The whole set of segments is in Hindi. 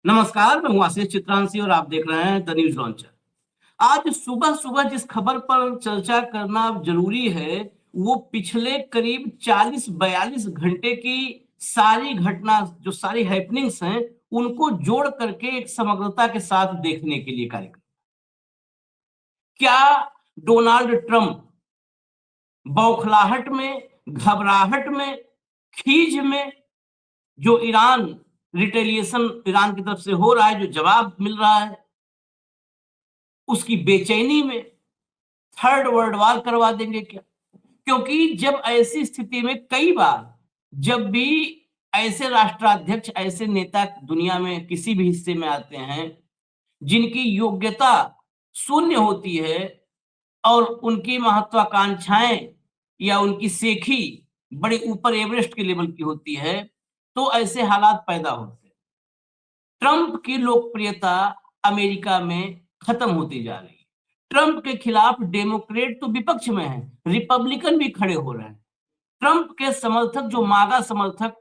नमस्कार, मैं हूँ आशीष चित्रांशी और आप देख रहे हैं द न्यूज लॉन्चर। आज सुबह-सुबह जिस खबर पर चर्चा करना जरूरी है, वो पिछले करीब 40-42 घंटे की सारी घटना जो सारी हैपनिंग्स हैं, उनको जोड़ करके एक समग्रता के साथ देखने के लिए कार्यक्रम। क्या डोनाल्ड ट्रंप बौखलाहट में, घबराहट में, खीज में जो ईरान रिटेलिएशन ईरान की तरफ से हो रहा है, जो जवाब मिल रहा है, उसकी बेचैनी में थर्ड वर्ल्ड वॉर करवा देंगे क्या? क्योंकि जब ऐसी स्थिति में कई बार जब भी ऐसे राष्ट्राध्यक्ष, ऐसे नेता दुनिया में किसी भी हिस्से में आते हैं, जिनकी योग्यता शून्य होती है और उनकी महत्वाकांक्षाएँ या उनकी शेखी बड़े ऊपर एवरेस्ट के लेवल की होती है, तो ऐसे हालात पैदा होते हैं। ट्रंप की लोकप्रियता अमेरिका में खत्म होती जा रही है। ट्रंप के खिलाफ डेमोक्रेट तो विपक्ष में है, रिपब्लिकन भी खड़े हो रहे हैं। ट्रंप के समर्थक जो मागा समर्थक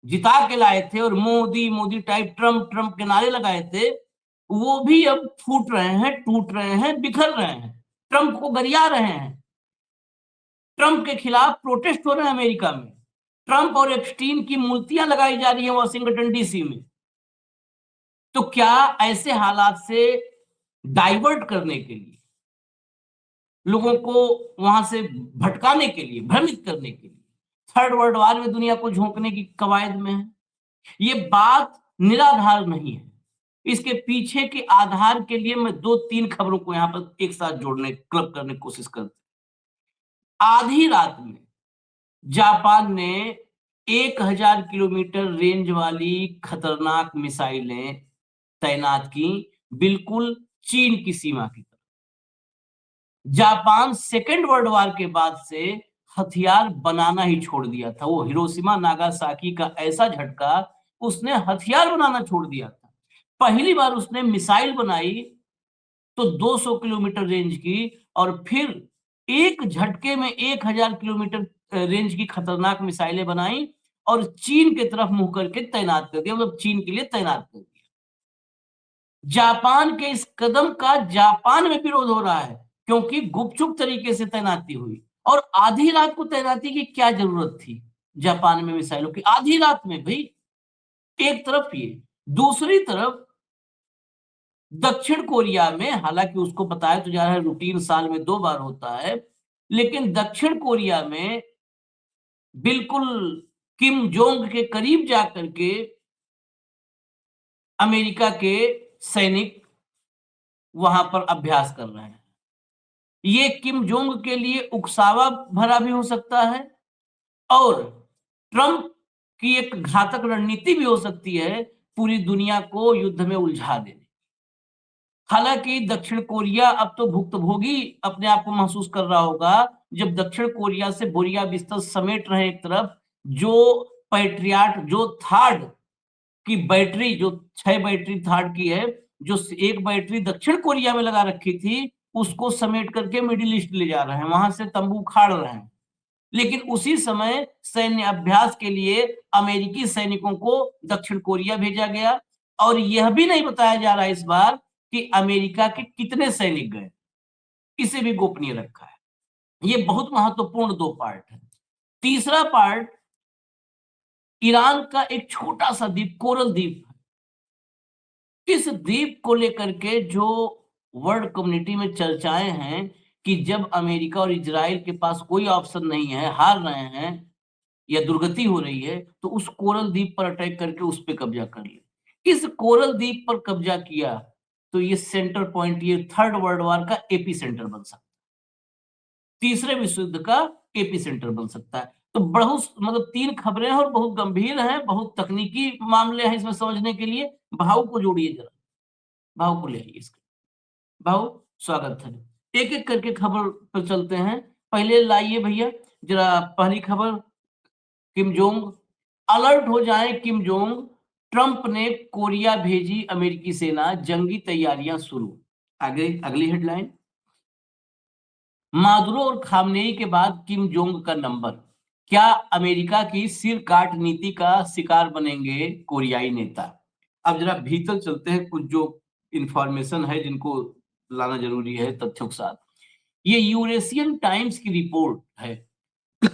जिता के लाए थे और Modi Modi type Trump Trump के नारे लगाए थे, वो भी अब फूट रहे हैं, टूट रहे हैं, बिखर रहे हैं, ट्रंप को गरिया रहे हैं। ट्रंप के खिलाफ प्रोटेस्ट हो रहे हैं अमेरिका में। ट्रंप और एप्स्टीन की मूर्तियां लगाई जा रही हैं वॉशिंगटन डीसी में। तो क्या ऐसे हालात से डाइवर्ट करने के लिए, लोगों को वहां से भटकाने के लिए, भ्रमित करने के लिए थर्ड वर्ल्ड वॉर में दुनिया को झोंकने की कवायद में है? ये बात निराधार नहीं है। इसके पीछे के आधार के लिए मैं 2-3 खबरों को यहां पर एक साथ जोड़ने, क्लब करने की कोशिश करता हूं। आधी रात में जापान ने 1000 किलोमीटर रेंज वाली खतरनाक मिसाइलें तैनात की, बिल्कुल चीन की सीमा की तरफ। जापान सेकेंड वर्ल्ड वॉर के बाद से हथियार बनाना ही छोड़ दिया था। वो हिरोशिमा नागासाकी का ऐसा झटका, उसने हथियार बनाना छोड़ दिया था। पहली बार उसने मिसाइल बनाई तो 200 किलोमीटर रेंज की, और फिर एक झटके में 1000 किलोमीटर रेंज की खतरनाक मिसाइलें बनाई और चीन की तरफ मुंह करके तैनात कर दिया, मतलब चीन के लिए तैनात कर दिया। जापान के इस कदम का जापान में विरोध हो रहा है, क्योंकि गुपचुप तरीके से तैनाती हुई, और आधी रात को तैनाती की क्या जरूरत थी जापान में मिसाइलों की? आधी रात में भाई। एक तरफ ये, दूसरी तरफ दक्षिण कोरिया में, हालांकि उसको बताया तो जा रहा है रूटीन साल में 2 बार होता है, लेकिन दक्षिण कोरिया में बिल्कुल किम जोंग के करीब जाकर के अमेरिका के सैनिक वहां पर अभ्यास कर रहे हैं। ये किम जोंग के लिए उकसावा भरा भी हो सकता है और ट्रंप की एक घातक रणनीति भी हो सकती है, पूरी दुनिया को युद्ध में उलझा देने। हालांकि दक्षिण कोरिया अब तो भुक्तभोगी अपने आप को महसूस कर रहा होगा, जब दक्षिण कोरिया से बोरिया बिस्तर समेट रहे एक तरफ, जो पैट्रियट, जो थार्ड की बैटरी, जो 6 बैटरी थार्ड की है, जो एक बैटरी दक्षिण कोरिया में लगा रखी थी, उसको समेट करके मिडिल ईस्ट ले जा रहे हैं, वहां से तंबू खाड़ रहे हैं। लेकिन उसी समय सैन्य अभ्यास के लिए अमेरिकी सैनिकों को दक्षिण कोरिया भेजा गया, और यह भी नहीं बताया जा रहा इस बार कि अमेरिका के कितने सैनिक गए, इसे भी गोपनीय रखा है। ये बहुत महत्वपूर्ण 2 पार्ट है। तीसरा पार्ट, ईरान का एक छोटा सा द्वीप, कोरल द्वीप, इस द्वीप को लेकर के जो वर्ल्ड कम्युनिटी में चर्चाएं हैं कि जब अमेरिका और इजराइल के पास कोई ऑप्शन नहीं है, हार रहे हैं या दुर्गति हो रही है, तो उस कोरल द्वीप पर अटैक करके उस पे कब्जा कर लिया। इस कोरल द्वीप पर कब्जा किया तो ये सेंटर पॉइंट, ये थर्ड वर्ल्ड वॉर का एपी सेंटर बन सकता है, तीसरे विश्व युद्ध का एपी सेंटर बन सकता है। तो बहुत, मतलब 3 खबरें हैं और बहुत गंभीर हैं, बहुत तकनीकी मामले हैं इसमें समझने के लिए। भाव को जोड़िए जरा, भाव को ले आइए इसके। भाव, स्वागत है। एक एक करके खबर पर चलते हैं। पहले लाइए भैया जरा पहली खबर, किम जोंग अलर्ट हो जाए, किम जोंग, ट्रंप ने कोरिया भेजी अमेरिकी सेना, जंगी तैयारियां शुरू। आगे अगली हेडलाइन, मादुरो और खामनेई के बाद किम जोंग का नंबर, क्या अमेरिका की सिर काट नीति का शिकार बनेंगे कोरियाई नेता? अब जरा भीतर चलते हैं, कुछ जो इंफॉर्मेशन है जिनको लाना जरूरी है तथ्यों के साथ। ये यूरेशियन टाइम्स की रिपोर्ट है।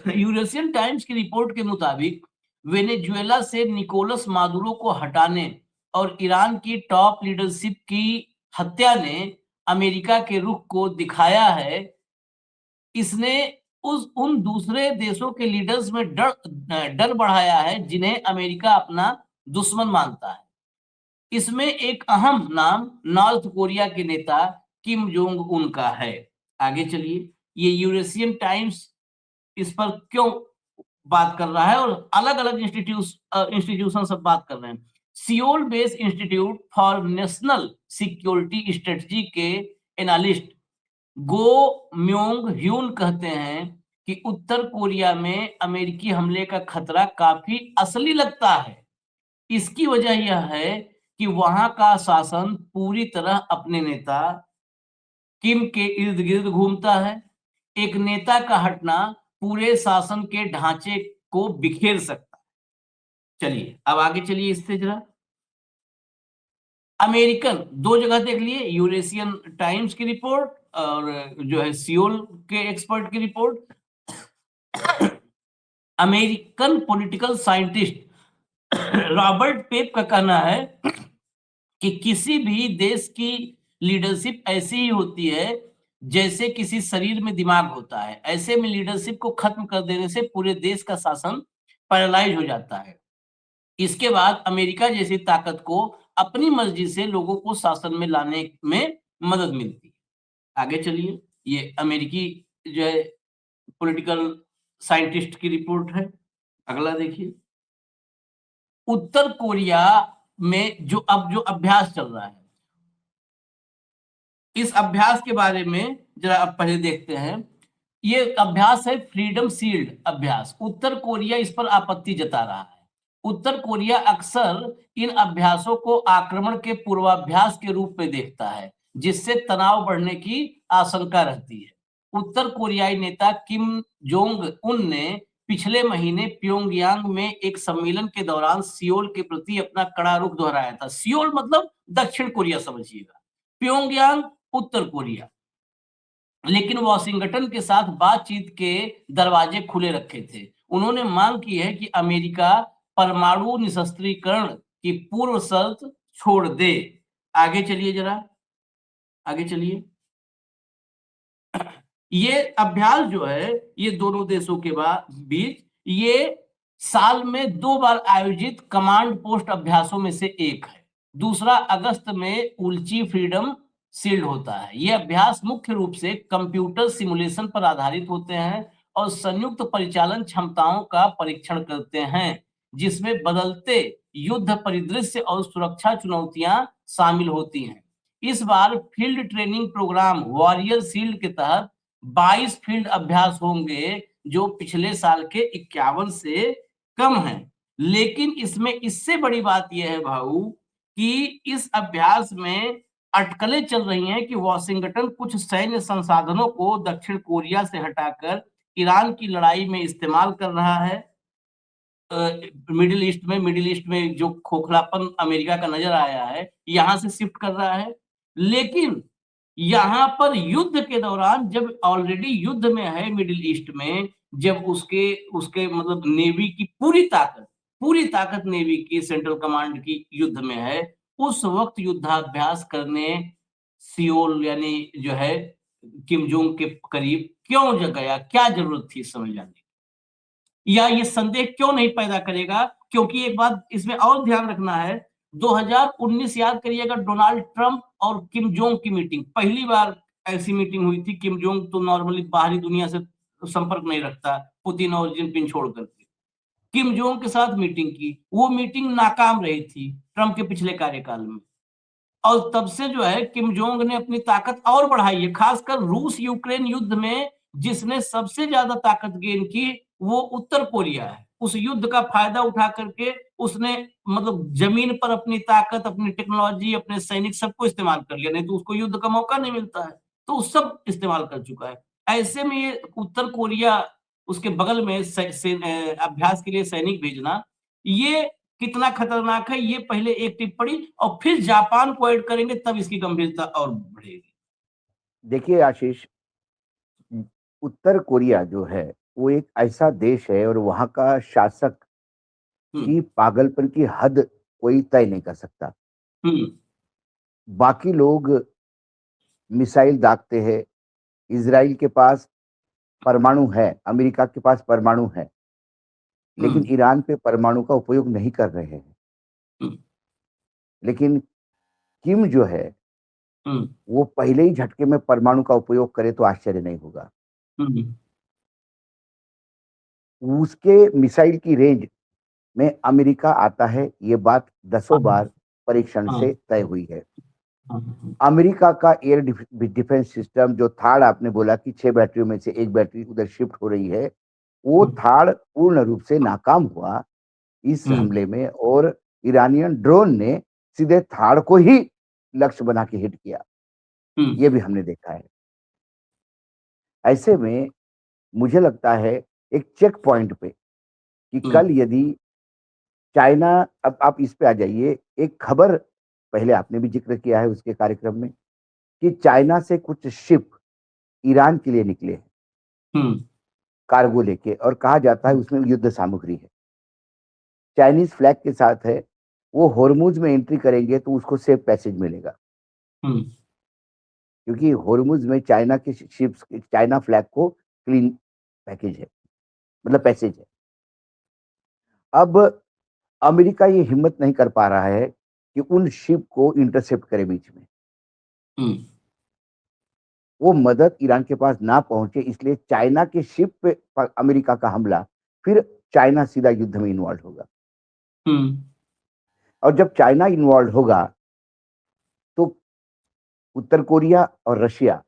यूरेशियन टाइम्स की रिपोर्ट के मुताबिक वेनेजुएला से निकोलस मादुरो को हटाने और ईरान की टॉप लीडरशिप की हत्या ने अमेरिका के रुख को दिखाया है। इसने उस उन दूसरे देशों के लीडर्स में डर बढ़ाया है जिन्हें अमेरिका अपना दुश्मन मानता है। इसमें एक अहम नाम नॉर्थ कोरिया के नेता किम जोंग उन का है। आगे चलिए, ये यूरेशियन टाइम्स इस पर क्यों बात कर रहा है और अलग-अलग इंस्टीट्यूशन सब बात कर रहे हैं। Seoul based institute for national security strategy के एनालिस्ट गो म्योंग ह्यून कहते हैं कि उत्तर कोरिया में अमेरिकी हमले का खतरा काफी असली लगता है। इसकी वजह यह है कि वहां का शासन पूरी तरह अपने नेता किम के इर्द-गिर्द घूमता है। एक नेता का हटना पूरे शासन के ढांचे को बिखेर सकता है। चलिए, अब आगे चलिए इससे जरा। अमेरिकन 2 जगह देख लिए, यूरेशियन टाइम्स की रिपोर्ट और जो है सियोल के एक्सपर्ट की report. American political scientist Robert Pape का कहना है कि किसी भी देश की लीडरशिप ऐसी ही होती है जैसे किसी शरीर में दिमाग होता है। ऐसे में लीडरशिप को खत्म कर देने से पूरे देश का शासन पैरालाइज हो जाता है। इसके बाद अमेरिका जैसी ताकत को अपनी मर्जी से लोगों को शासन में लाने में मदद मिलती है। आगे चलिए, ये अमेरिकी जो है पॉलिटिकल साइंटिस्ट की रिपोर्ट है। अगला देखिए, उत्तर कोरिया में जो अभ्यास चल रहा है, इस अभ्यास के बारे में जरा अब पहले देखते हैं। ये अभ्यास है फ्रीडम शील्ड अभ्यास। उत्तर कोरिया इस पर आपत्ति जता रहा है। उत्तर कोरिया अक्सर इन अभ्यासों को आक्रमण के पूर्वाभ्यास के रूप में देखता है, जिससे तनाव बढ़ने की आशंका रहती है। उत्तर कोरियाई नेता किम जोंग उन ने पिछले महीने प्योंगयांग में एक सम्मेलन के दौरान सियोल के प्रति अपना कड़ा रुख दोहराया था। सियोल मतलब दक्षिण कोरिया समझिएगा, प्योंगयांग उत्तर कोरिया। लेकिन वॉशिंगटन के साथ बातचीत के दरवाजे खुले रखे थे। उन्होंने मांग की है कि अमेरिका परमाणु निशस्त्रीकरण की पूर्व शर्त छोड़ दे। आगे चलिए जरा, आगे चलिए। ये अभ्यास जो है ये दोनों देशों के बीच ये साल में 2 बार आयोजित कमांड पोस्ट अभ्यासों में से एक है। दूसरा अगस्त में उल्ची फ्रीडम शील्ड होता है। ये अभ्यास मुख्य रूप से कंप्यूटर सिमुलेशन पर आधारित होते हैं और संयुक्त परिचालन क्षमताओं का परीक्षण करते हैं, जिसमें बदलते युद्ध परिदृश्य और सुरक्षा चुनौतियां शामिल होती हैं। इस बार field training program warrior shield के तहत 22 फील्ड अभ्यास होंगे, जो पिछले साल के 51 से कम हैं। लेकिन इसमें इससे बड़ी बात यह है भाऊ कि इस अभ्यास में अटकलें चल रही हैं कि वॉशिंगटन कुछ सैन्य संसाधनों को दक्षिण कोरिया से हटाकर ईरान की लड़ाई में इस्तेमाल कर रहा है। मिडिल ईस्ट में जो खोखलापन अमेरिका का नजर आया है, यहां से शिफ्ट कर रहा है। लेकिन यहां पर युद्ध के दौरान जब ऑलरेडी युद्ध में है मिडिल ईस्ट में, जब उसके उसके मतलब नेवी की पूरी ताकत नेवी की सेंट्रल कमांड की युद्ध में है, उस वक्त युद्धाभ्यास करने सियोल यानी जो है किम जोंग के करीब क्यों गया, क्या जरूरत थी समझ जाने की? या ये संदेह क्यों नहीं पैदा करेगा? क्योंकि एक बात इसमें और ध्यान रखना है, 2019 याद करिएगा, डोनाल्ड ट्रंप और किम जोंग की मीटिंग, पहली बार ऐसी मीटिंग हुई थी। किम जोंग तो नॉर्मली बाहरी दुनिया से संपर्क नहीं रखता, पुतिन और जिनपिंग छोड़ करके। किम जोंग के साथ मीटिंग की, वो मीटिंग नाकाम रही थी ट्रंप के पिछले कार्यकाल में। और तब से जो है किम जोंग ने अपनी ताकत और बढ़ाई है, खासकर रूस यूक्रेन युद्ध में जिसने सबसे ज्यादा ताकत गेन की वो उत्तर कोरिया है। उस युद्ध का फायदा उठा करके उसने मतलब जमीन पर अपनी ताकत, अपनी टेक्नोलॉजी, अपने सैनिक सबको इस्तेमाल कर लिया, नहीं तो उसको युद्ध का मौका नहीं मिलता है, तो वो सब इस्तेमाल कर चुका है। ऐसे में ये उत्तर कोरिया उसके बगल में अभ्यास के लिए सैनिक भेजना, ये कितना खतरनाक है, ये पहले एक टिप्पणी और फिर जापान को ऐड करेंगे, तब इसकी गंभीरता और बढ़ेगी। देखिए आशीष, उत्तर कोरिया जो है वो एक ऐसा देश है और वहां का शासक हम्म। की पागलपन की हद कोई तय नहीं कर सकता। हम्म। बाकी लोग मिसाइल दागते हैं, इजराइल के पास परमाणु है, अमेरिका के पास परमाणु है, लेकिन हम्म। ईरान पे परमाणु का उपयोग नहीं कर रहे हैं। हम्म। लेकिन किम जो है हम्म। वो पहले ही झटके में परमाणु का उपयोग करे तो आश्चर्य नहीं होगा। हम्म। उसके मिसाइल की रेंज में अमेरिका आता है, ये बात दसों हाँ। बार परीक्षण हाँ। से तय हुई है। हाँ। अमेरिका का एयर डिफेंस सिस्टम जो थार्ड आपने बोला कि 6 बैटरियों में से एक बैटरी उधर शिफ्ट हो रही है, वो हम्म। थार्ड पूर्ण रूप से नाकाम हुआ इस हम्म। हमले में, और ईरानियन ड्रोन ने सीधे थार्ड को ही लक्ष्य बना के हिट किया। हम्म। ये भी हमने देखा है। ऐसे में मुझे लगता है एक चेक पॉइंट पे कि हम्म। कल यदि चाइना, अब आप इस पे आ जाइए, एक खबर पहले आपने भी जिक्र किया है उसके कार्यक्रम में कि चाइना से कुछ शिप ईरान के लिए निकले हैं हम्म। कार्गो लेके, और कहा जाता है उसमें युद्ध सामग्री है, चाइनीज फ्लैग के साथ है। वो होर्मुज में एंट्री करेंगे तो उसको सेफ पैसेज मिलेगा, हम्म। क्योंकि होर्मुज में चाइना के शिप्स, चाइना फ्लैग को क्लीन पैकेज है, मतलब पैसेज है। अब अमेरिका ये हिम्मत नहीं कर पा रहा है कि उन शिप को इंटरसेप्ट करे बीच में, हम्म। वो मदद ईरान के पास ना पहुंचे, इसलिए चाइना के शिप पे अमेरिका का हमला, फिर चाइना सीधा युद्ध में इन्वॉल्व होगा। हम्म। और जब चाइना इन्वॉल्व होगा तो उत्तर कोरिया और रशिया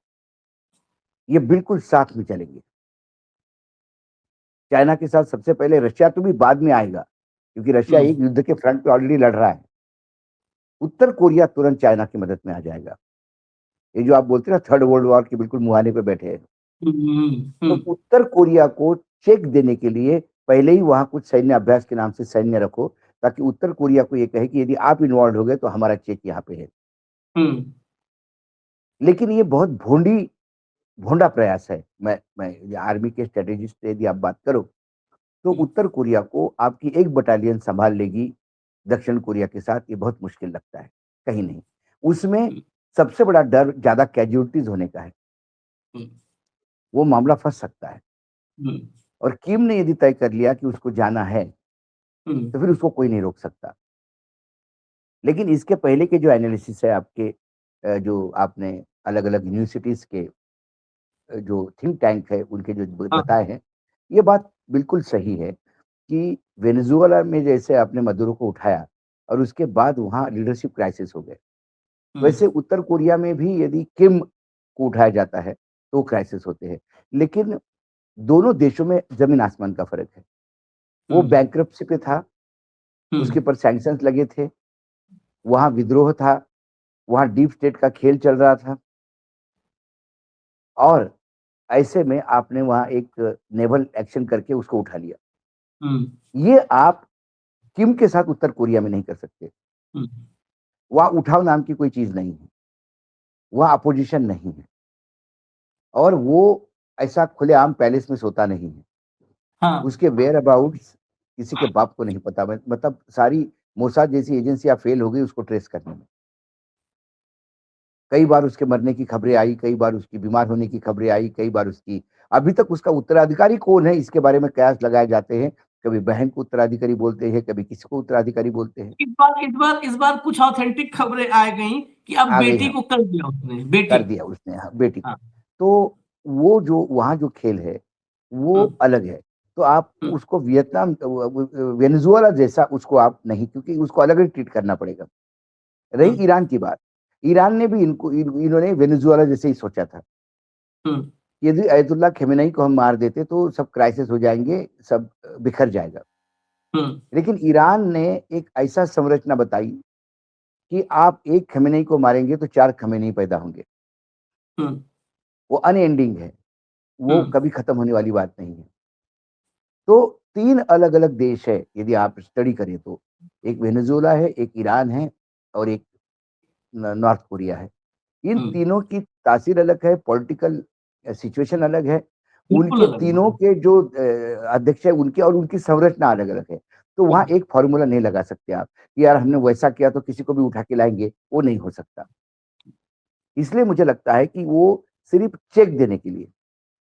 ये बिल्कुल साथ में चलेंगे। चाइना के साथ सबसे पहले रशिया तो भी बाद में आएगा, क्योंकि रशिया हम्म। एक युद्ध के फ्रंट पे ऑलरेडी लड़ रहा है। उत्तर कोरिया तुरंत चाइना की मदद में आ जाएगा। ये जो आप बोलते हैं ना थर्ड वर्ल्ड वॉर के बिल्कुल मुहाने पे बैठे हैं, हम्म। तो हम्म। उत्तर कोरिया को चेक देने के लिए पहले ही वहां कुछ सैन्य अभ्यास के नाम से सैन्य रखो, ताकि उत्तर कोरिया को ये कहे कि यदि आप इन्वॉल्व हो गए तो हमारा चेक यहाँ पे है। हम्म। लेकिन ये बहुत भोंडा प्रयास है। मैं आर्मी के स्ट्रेटेजिस्ट से यदि आप बात करो तो उत्तर कोरिया को आपकी एक बटालियन संभाल लेगी दक्षिण कोरिया के साथ, ये बहुत मुश्किल लगता है। कहीं नहीं, उसमें हम्म। सबसे बड़ा डर ज्यादा कैजुअलिटीज होने का है, हम्म। वो मामला फंस सकता है। हम्म। और किम ने यदि तय कर लिया कि उसको जाना है हम्म। तो फिर उसको कोई नहीं रोक सकता। लेकिन इसके पहले के जो एनालिसिस है आपके, जो आपने अलग अलग यूनिवर्सिटीज के जो थिंक टैंक है उनके जो हाँ। बताए हैं, ये बात बिल्कुल सही है कि वेनेजुएला में जैसे आपने मदुरो को उठाया और उसके बाद वहां लीडरशिप क्राइसिस हो गए, हम्म। वैसे उत्तर कोरिया में भी यदि किम को उठाया जाता है तो क्राइसिस होते हैं। लेकिन दोनों देशों में जमीन आसमान का फर्क है। वो हम्म। बैंक्रप्सी पे था, उसके हम्म। ऊपर सैंक्शंस लगे थे, वहां विद्रोह था, वहां डीप स्टेट का खेल चल रहा था, और ऐसे में आपने वहां एक नेवल एक्शन करके उसको उठा लिया। हम्म। ये आप किम के साथ उत्तर कोरिया में नहीं कर सकते। हम्म। वहां उठाव नाम की कोई चीज नहीं है, वहां अपोजिशन नहीं है, और वो ऐसा खुलेआम पैलेस में सोता नहीं है। हाँ। उसके वेयर अबाउट्स किसी के बाप को नहीं पता। मतलब सारी मोसाद जैसी एजेंसियां फेल हो गई उसको ट्रेस करने में। कई बार उसके मरने की खबरें आई, कई बार उसकी बीमार होने की खबरें आई, कई बार उसकी, अभी तक उसका उत्तराधिकारी कौन है इसके बारे में कयास लगाए जाते हैं। कभी बहन को उत्तराधिकारी बोलते हैं, कभी किसी को उत्तराधिकारी बोलते हैं। इस बार कुछ ऑथेंटिक खबरें आ गई कि अब आ गई बेटी है, को कर दिया उसने, बेटी कर को। दिया उसने, हाँ, बेटी को। हाँ। तो वो जो वहाँ जो खेल है वो हम्म। अलग है। तो आप हम्म। उसको वियतनाम वेनेजुएला जैसा उसको आप नहीं, क्योंकि उसको अलग ही ट्रीट करना पड़ेगा। हम्म। रही ईरान की बात, ईरान ने भी इन्होंने वेनेजुएला जैसे ही सोचा था। हम्म। यदि अयतुल्ला खमेनेई को हम मार देते तो सब क्राइसिस हो जाएंगे, सब बिखर जाएगा। हम्म। लेकिन ईरान ने एक ऐसा संरचना बताई कि आप एक खमेनेई को मारेंगे तो 4 खमेनेई पैदा होंगे। हम्म। वो अनएंडिंग है, वो हम्म। कभी खत्म होने वाली बात नहीं है। तो 3 अलग-अलग देश है यदि आप स्टडी करें तो। एक वेनेजुएला है, एक ईरान है और एक नॉर्थ कोरिया है। इन तीनों की तासीर अलग है, पॉलिटिकल सिचुएशन अलग है, बिल्कुल उनके अलग है। तीनों के जो अध्यक्ष है उनके और उनकी संरचना अलग अलग है। तो वहां एक फॉर्मूला नहीं लगा सकते आप कि यार हमने वैसा किया तो किसी को भी उठा के लाएंगे, वो नहीं हो सकता। इसलिए मुझे लगता है कि वो सिर्फ चेक देने के लिए,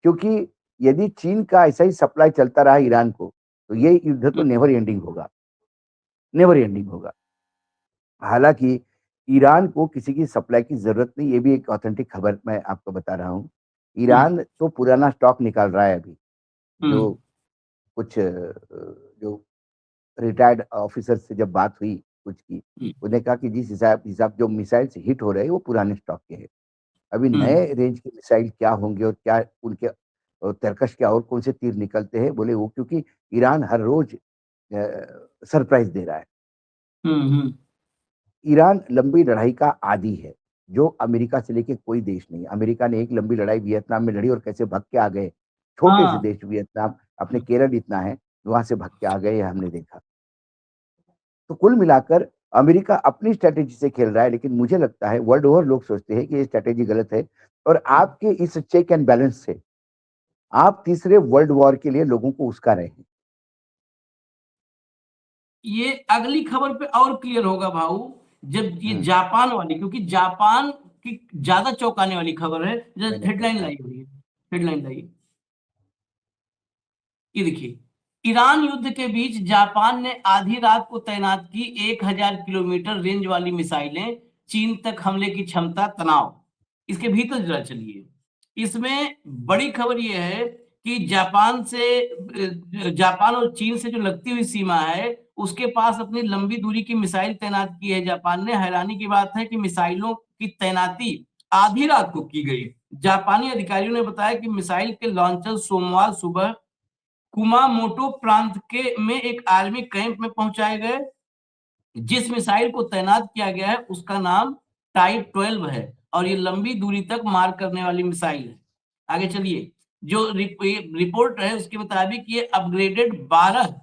क्योंकि यदि चीन का ऐसा ही सप्लाई चलता रहा ईरान को, तो ये युद्ध तो नेवर एंडिंग होगा, नेवर एंडिंग होगा। हालांकि ईरान को किसी की सप्लाई की जरूरत नहीं, ये भी एक ऑथेंटिक खबर मैं आपको बता रहा हूँ। ईरान तो पुराना स्टॉक निकाल रहा है अभी, जो कुछ जो रिटायर्ड ऑफिसर से जब बात हुई कुछ की, उन्हें कहा कि जिस हिसाब हिसाब जो मिसाइल से हिट हो रहे हैं वो पुराने स्टॉक के हैं। अभी नए रेंज के मिसाइल क्या होंगे और क्या उनके तरकश क्या और कौन से तीर निकलते हैं, बोले वो क्योंकि ईरान हर रोज सरप्राइज दे रहा है। ईरान लंबी लड़ाई का आदी है, जो अमेरिका से लेके कोई देश नहीं। अमेरिका ने एक लंबी लड़ाई वियतनाम में लड़ी और कैसे भाग के आ गए, छोटे से हाँ, देश वियतनाम, अपने केरल इतना है, वहां से भाग के आ गए, हमने देखा। तो कुल मिलाकर अमेरिका अपनी स्ट्रेटेजी से खेल रहा है, लेकिन मुझे लगता है वर्ल्ड ओवर लोग सोचते हैं कि ये स्ट्रेटेजी गलत है। और आपके इस चेक एंड बैलेंस से आप तीसरे वर्ल्ड वॉर के लिए लोगों को उस्का रहे हैं। ये अगली खबर पे और क्लियर होगा भाऊ, जब ये हम्म, जापान वाली, क्योंकि जापान की ज्यादा चौंकाने वाली खबर है। मैंने हेडलाइन देखा। लाई हुई है, हेडलाइन लाई, ये देखिए। ईरान युद्ध के बीच जापान ने आधी रात को तैनात की 1000 किलोमीटर रेंज वाली मिसाइलें, चीन तक हमले की क्षमता, तनाव। इसके भीतर जरा चलिए। इसमें बड़ी खबर यह है कि जापान और चीन से जो लगती हुई सीमा है, उसके पास अपनी लंबी दूरी की मिसाइल तैनात की है जापान ने। हैरानी की बात है कि मिसाइलों की तैनाती आधी रात को की गई। जापानी अधिकारियों ने बताया कि मिसाइल के लॉन्चर सोमवार सुबह कुमामोटो प्रांत के में एक आर्मी कैंप में पहुंचाए गए। जिस मिसाइल को तैनात किया गया है उसका नाम टाइप 12 है और ये लंबी दूरी तक मार करने वाली मिसाइल है। आगे चलिए। जो रिपोर्ट है उसके मुताबिक ये अपग्रेडेड 12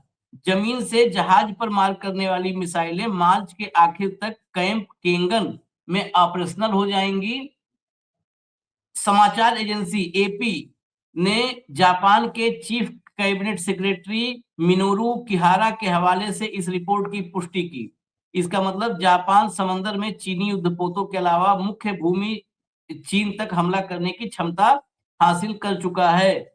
जमीन से जहाज पर मार करने वाली मिसाइलें मार्च के आखिर तक कैंप केंगन में ऑपरेशनल हो जाएंगी। समाचार एजेंसी एपी ने जापान के chief cabinet secretary Minoru Kihara के हवाले से इस रिपोर्ट की पुष्टि की। इसका मतलब जापान समंदर में चीनी युद्धपोतों के अलावा मुख्य भूमि चीन तक हमला करने की क्षमता हासिल कर चुका है।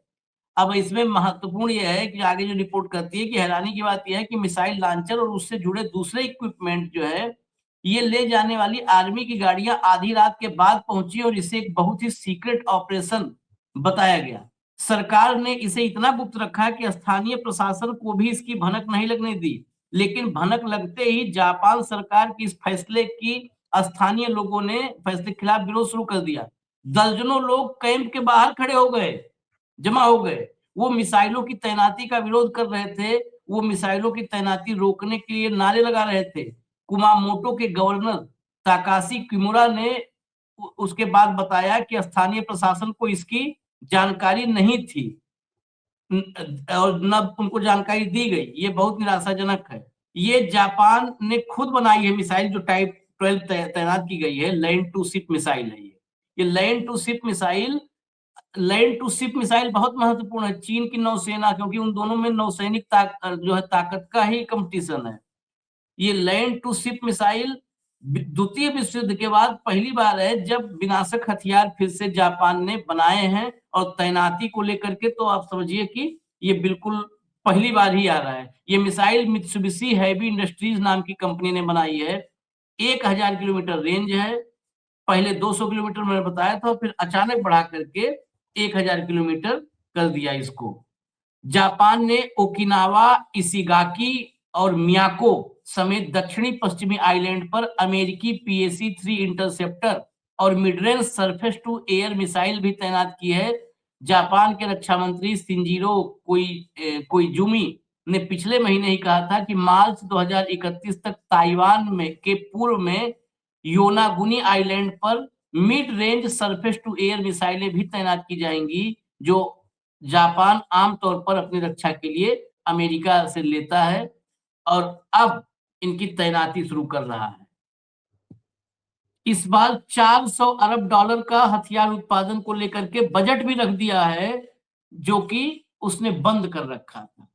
अब इसमें महत्वपूर्ण यह है कि आगे जो रिपोर्ट करती है कि हैरानी की बात यह है कि मिसाइल लॉन्चर और उससे जुड़े दूसरे इक्विपमेंट जो है, ये ले जाने वाली आर्मी की गाड़ियां आधी रात के बाद पहुंची और इसे एक बहुत ही सीक्रेट ऑपरेशन बताया गया। सरकार ने इसे इतना गुप्त रखा कि स्थानीय प्रशासन को भी इसकी भनक नहीं लगने दी। लेकिन भनक लगते ही जापान सरकार की इस फैसले की स्थानीय लोगों ने फैसले के खिलाफ विरोध शुरू कर दिया। दर्जनों लोग कैंप के बाहर खड़े हो गए, जमा हो गए। वो मिसाइलों की तैनाती का विरोध कर रहे थे, वो मिसाइलों की तैनाती रोकने के लिए नारे लगा रहे थे। कुमामोटो के गवर्नर ताकाशी किमुरा ने उसके बाद बताया कि स्थानीय प्रशासन को इसकी जानकारी नहीं थी और न उनको जानकारी दी गई। ये बहुत निराशाजनक है। ये जापान ने खुद बनाई है मिसाइल, जो टाइप 12 तैनात की गई है, लैंड टू शिप मिसाइल है ये land to ship missile. Land to ship missile बहुत महत्वपूर्ण है चीन की नौसेना, क्योंकि उन दोनों में नौसैनिक जो है ताकत का ही कंपटीशन है। ये लैंड टू शिप मिसाइल द्वितीय विश्व युद्ध के बाद पहली बार है जब विनाशक हथियार फिर से जापान ने बनाए हैं। और तैनाती को लेकर के तो आप समझिए कि ये बिल्कुल पहली बार ही आ रहा है। ये मिसाइल मित्सुबिशी हैवी इंडस्ट्रीज नाम की कंपनी ने बनाई है। 1000 किलोमीटर रेंज है। पहले 200 किलोमीटर मैंने बताया था, फिर अचानक बढ़ा करके 1000 किलोमीटर कर दिया इसको। जापान ने ओकिनावा, इशिगाकी और मियाको समेत दक्षिणी पश्चिमी आइलैंड पर अमेरिकी PAC-3 इंटरसेप्टर और mid range surface to air missile भी तैनात की है। जापान के रक्षा मंत्री शिंजिरो कोइजुमी ने पिछले महीने ही कहा था कि मार्च 2031 तक ताइवान में के पूर्व में योनागुनी आइलैंड पर mid range surface to air मिसाइलें भी तैनात की जाएंगी, जो जापान आमतौर पर अपनी रक्षा के लिए अमेरिका से लेता है। और अब इनकी तैनाती शुरू कर रहा है। इस बार 400 अरब डॉलर का हथियार उत्पादन को लेकर के बजट भी रख दिया है, जो कि उसने बंद कर रखा था।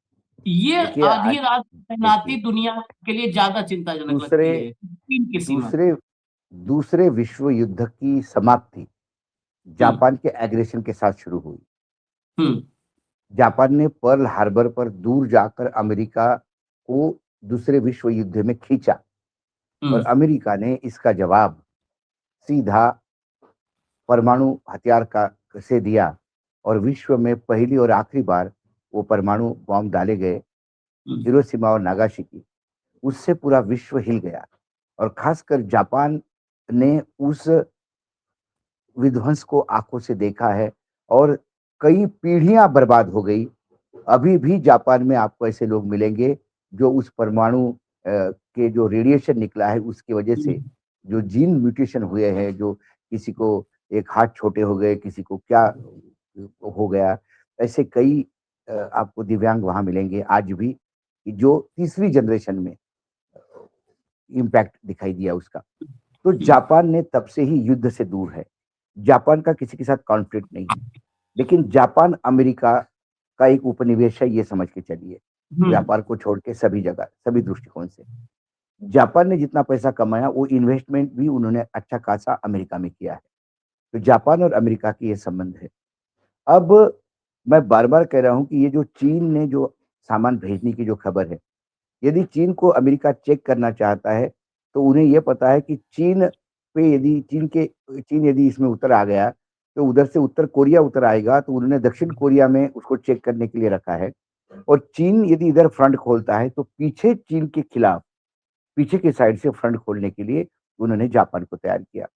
ये देखिए आधी आज रात तैनाती देखिए दुनिया के लिए ज्यादा चिंताजनक दूसरे लगती है, चीन की सीमा पे। दूसरे दूसरे विश्व युद्ध की समाप्ति हम्म जापान के एग्रेशन के साथ शुरू हुई। हम्म जापान ने पर्ल हार्बर पर दूर जाकर अमेरिका को दूसरे विश्व युद्ध में खींचा और हम्म अमेरिका ने इसका जवाब सीधा परमाणु हथियार का से दिया और विश्व में पहली और आखिरी बार वो परमाणु बॉम्ब डाले गए हम्म हिरोशिमा और नागासाकी। उससे पूरा विश्व हिल गया और खासकर जापान ने उस विध्वंस को आंखों से देखा है और कई पीढ़ियां बर्बाद हो गई। अभी भी जापान में आपको ऐसे लोग मिलेंगे जो उस परमाणु के जो रेडिएशन निकला है उसकी वजह से हम्म जो जीन म्यूटेशन हुए हैं, जो किसी को एक हाथ छोटे हो गए, किसी को क्या हो गया, ऐसे कई आपको दिव्यांग वहां मिलेंगे आज भी, जो तीसरी जनरेशन में इम्पैक्ट दिखाई दिया उसका। तो हम्म जापान ने तब से ही युद्ध से दूर है। जापान का किसी के साथ कॉन्फ्लिक्ट नहीं है, लेकिन जापान अमेरिका का एक उपनिवेश है, ये समझ के चलिए। हम्म व्यापार को छोड़ के सभी जगह, सभी दृष्टिकोण से जापान ने जितना पैसा कमाया वो इन्वेस्टमेंट भी उन्होंने अच्छा खासा अमेरिका में किया है। तो जापान और अमेरिका की ये संबंध है। अब मैं बार बार कह रहा हूं कि ये जो चीन ने जो सामान भेजने की जो खबर है, यदि चीन को अमेरिका चेक करना चाहता है तो उन्हें यह पता है कि चीन पे यदि चीन यदि इसमें उतर आ गया तो उधर से उत्तर कोरिया उतर आएगा, तो उन्होंने दक्षिण कोरिया में उसको चेक करने के लिए रखा है। और चीन यदि इधर फ्रंट खोलता है तो पीछे चीन के खिलाफ पीछे की साइड से फ्रंट खोलने के लिए उन्होंने जापान को तैयार किया।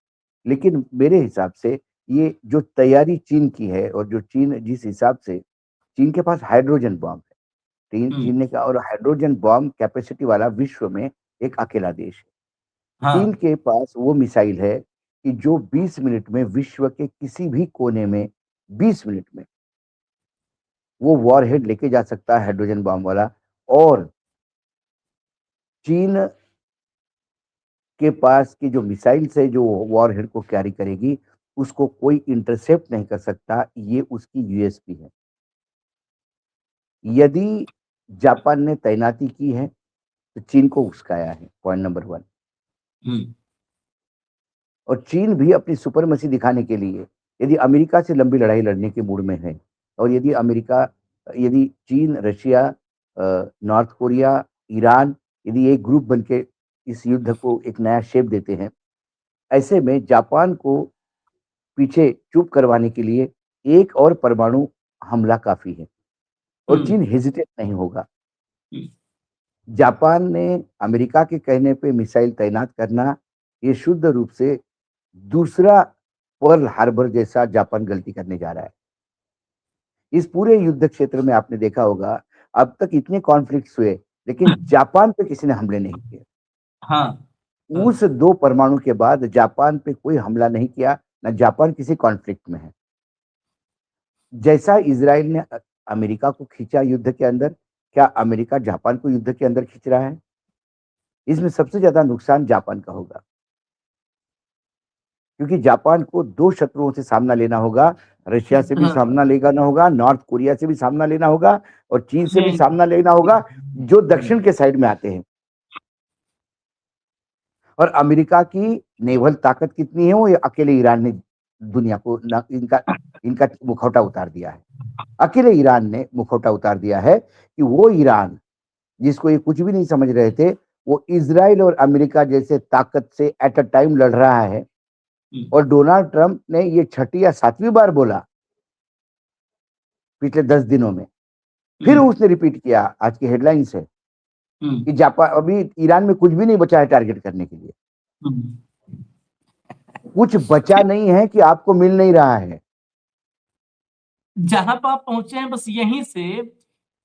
लेकिन मेरे हिसाब से ये जो तैयारी चीन की है और जो चीन जिस हिसाब से चीन के पास हाइड्रोजन बॉम्ब है, चीन हम्म ने कहा, और हाइड्रोजन बॉम्ब कैपेसिटी वाला विश्व में एक अकेला देश है। चीन हाँ के पास वो मिसाइल है कि जो 20 मिनट में विश्व के किसी भी कोने में 20 मिनट में वो वॉरहेड लेके जा सकता है, हाइड्रोजन बॉम्ब वाला। और चीन के पास की जो मिसाइल से जो वॉरहेड को कैरी करेगी उसको कोई इंटरसेप्ट नहीं कर सकता, ये उसकी यूएसपी है। यदि जापान ने तैनाती की है तो चीन को उस्काया है, पॉइंट नंबर 1। हम्म और चीन भी अपनी सुपरमसी दिखाने के लिए यदि अमेरिका से लंबी लड़ाई लड़ने के मूड में है, और यदि चीन, रशिया, नॉर्थ कोरिया, ईरान यदि एक ग्रुप बनके इस युद्ध को एक नया शेप देते हैं, ऐसे में जापान को पीछे चुप करवाने के लिए एक और परमाणु हमला काफी है और हम्म चीन हेजिटेट नहीं होगा। हम्म जापान ने अमेरिका के कहने पे मिसाइल तैनात करना, ये शुद्ध रूप से दूसरा पर्ल हार्बर जैसा जापान गलती करने जा रहा है। इस पूरे युद्ध क्षेत्र में आपने देखा होगा, अब तक इतने कॉन्फ्लिक्ट्स हुए लेकिन जापान पे किसी ने हमले नहीं किए। हाँ हाँ उस 2 परमाणु के बाद जापान पे कोई हमला नहीं किया, ना जापान किसी कॉन्फ्लिक्ट में है। जैसा इजराइल ने अमेरिका को खींचा युद्ध के अंदर, क्या अमेरिका जापान को युद्ध के अंदर खींच रहा है? इसमें सबसे ज्यादा नुकसान जापान का होगा, क्योंकि जापान को 2 शत्रुओं से सामना लेना होगा। रशिया से भी हाँ सामना लेना होगा, नॉर्थ कोरिया से भी सामना लेना होगा और चीन से भी हम्म सामना लेना होगा, जो दक्षिण के साइड में आते हैं। और अमेरिका की नेवल ताकत कितनी है, वो ये अकेले ईरान ने दुनिया को इनका इनका मुखौटा उतार दिया है। अकेले ईरान ने मुखौटा उतार दिया है कि वो ईरान जिसको ये कुछ भी नहीं समझ रहे थे, वो इजराइल और अमेरिका जैसे ताकत से एट अ टाइम लड़ रहा है। और डोनाल्ड ट्रंप ने ये 6ठी या 7वीं बार बोला पिछले 10 दिनों में, फिर उसने रिपीट किया आज की हेडलाइन से कि जापान अभी ईरान में कुछ भी नहीं बचा है टारगेट करने के लिए। कुछ बचा नहीं है कि आपको मिल नहीं रहा है। जहां पर आप पहुंचे हैं, बस यहीं से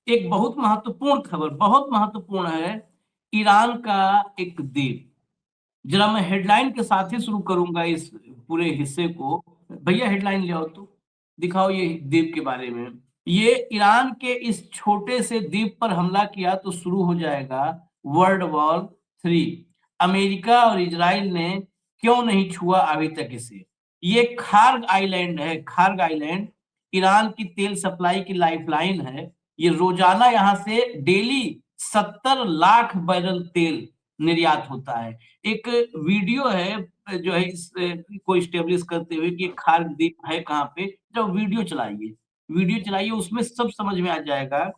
एक बहुत महत्वपूर्ण खबर, बहुत महत्वपूर्ण है। ईरान का एक द्वीप, जरा मैं हेडलाइन के साथ ही शुरू करूंगा इस पूरे हिस्से को। भैया हेडलाइन ले आओ, तो दिखाओ ये द्वीप के बारे में। ये ईरान के इस छोटे से द्वीप पर हमला किया तो शुरू हो जाएगा वर्ल्ड वॉर 3 अमेरिका और इजराइल ने क्यों नहीं छुआ अभी तक इसे? ये खार्ग आइलैंड है। खार्ग आइलैंड ईरान की तेल सप्लाई की लाइफलाइन है। ये रोजाना यहाँ से डेली 70 लाख बैरल तेल निर्यात होता है। एक वीडियो है जो है इस को इस्टेब्लिश करते हुए कि खार्ग द्वीप है कहाँ पे, जब वीडियो चलाइए उसमें सब समझ में आ जाएगा।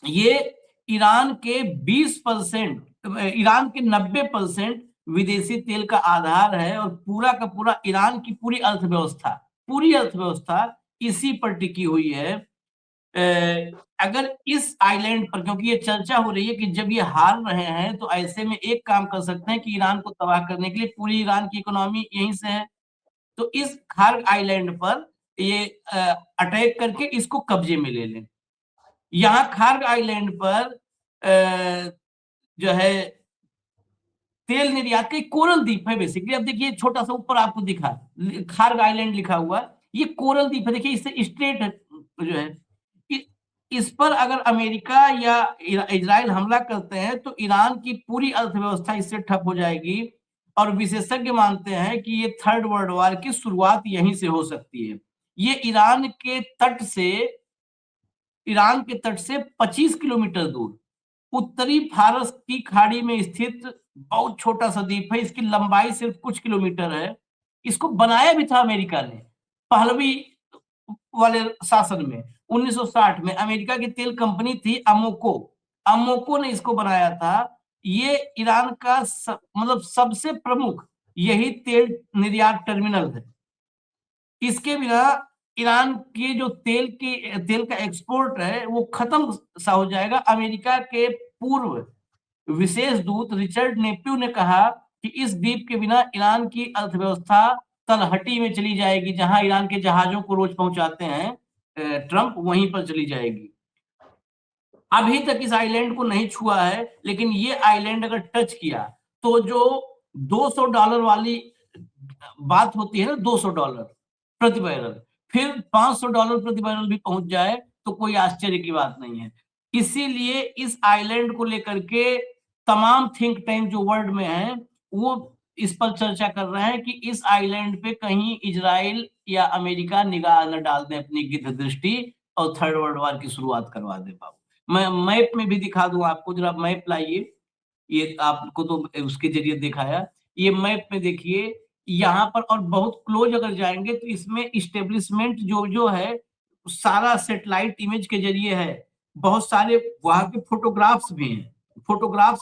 ये ईरान के 20% ईरान के 90% विदेशी तेल का आधार है और पूरा का पूरा ईरान की पूरी अर्थव्यवस्था इसी पर टिकी हुई है। अगर इस आइलैंड पर, क्योंकि ये चर्चा हो रही है कि जब ये हार रहे हैं तो ऐसे में एक काम कर सकते हैं कि ईरान को तबाह करने के लिए पूरी ईरान की इकोनॉमी यहीं से है, तो इस खार्ग आइलैंड पर ये अटैक करके इसको कब्जे में ले लें। यहाँ खार्ग आइलैंड पर जो है तेल निर्यात का एक कोरल द्वीप है बेसिकली। अब देखिए छोटा सा ऊपर आपको दिखा खार्ग आइलैंड लिखा हुआ, ये कोरल द्वीप है। देखिए इससे स्ट्रेट जो है इस पर अगर अमेरिका या इजराइल हमला करते हैं तो ईरान की पूरी अर्थव्यवस्था इससे ठप हो जाएगी और विशेषज्ञ मानते हैं कि ये थर्ड वर्ल्ड वॉर की शुरुआत यहीं से हो सकती है। ये ईरान के तट से 25 किलोमीटर दूर उत्तरी फारस की खाड़ी में स्थित बहुत छोटा सा द्वीप है। इसकी लंबाई सिर्फ कुछ किलोमीटर है। इसको बनाया भी था अमेरिका ने पहलवी वाले शासन में। 1960 में अमेरिका की तेल कंपनी थी अमोको ने इसको बनाया था। ये ईरान का मतलब सबसे प्रमुख यही तेल निर्यात टर्मिनल है। इसके बिना ईरान की जो तेल का एक्सपोर्ट है वो खत्म सा हो जाएगा। अमेरिका के पूर्व विशेष दूत रिचर्ड नेप्यू ने कहा कि इस द्वीप के बिना ईरान की अर्थव्यवस्था तलहटी में चली जाएगी। जहां ईरान के जहाजों को रोज पहुंचाते हैं ट्रंप, वहीं पर चली जाएगी। अभी तक इस आइलैंड को नहीं छुआ है, लेकिन ये आइलैंड अगर टच किया तो जो $200 वाली बात होती है ना, $200 प्रति बैरल, फिर $500 प्रति बैरल भी पहुंच जाए तो कोई आश्चर्य की बात नहीं है। इसीलिए इस आइलैंड को लेकर के तमाम थिंक टैंक जो वर्ल्ड में है वो इस पर चर्चा कर रहे हैं कि इस आइलैंड पे कहीं इजराइल या अमेरिका निगाह न डाल दें अपनी गिद्ध दृष्टि और थर्ड वर्ल्ड वॉर की शुरुआत करवा दे। बाबू मैं मैप में भी दिखा दूं आपको, जरा मैप लाइए। ये आपको तो उसके जरिए दिखाया, ये मैप में देखिए यहाँ पर और बहुत क्लोज अगर जाएंगे तो इसमें इस्टेब्लिशमेंट जो है सारा सैटेलाइट इमेज के जरिए है। बहुत सारे वहां के फोटोग्राफ्स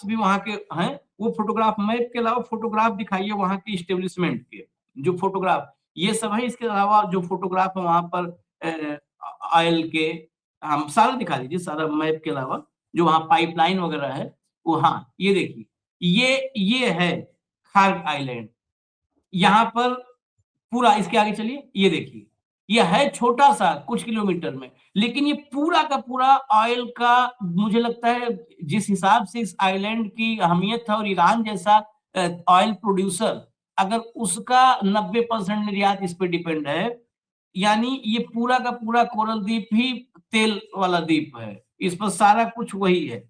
भी वहां के हैं। वो फोटोग्राफ मैप के अलावा फोटोग्राफ दिखाइए वहां के इस्टेब्लिशमेंट के जो फोटोग्राफ ये सब है। इसके अलावा जो फोटोग्राफ है वहां पर ऑयल के हम सारा दिखा दीजिए, सारा मैप के अलावा जो वहां पाइपलाइन वगैरह है वो। हाँ ये देखिए, ये है खार्ग आइलैंड। यहाँ पर पूरा इसके आगे चलिए, ये देखिए ये है छोटा सा कुछ किलोमीटर में, लेकिन ये पूरा का पूरा ऑयल का, मुझे लगता है जिस हिसाब से इस आइलैंड की अहमियत है और ईरान जैसा ऑयल प्रोड्यूसर, अगर उसका 90% निर्यात इस पे डिपेंड है, यानी ये पूरा का पूरा कोरल द्वीप ही तेल वाला द्वीप है। इस पर सारा कुछ वही है।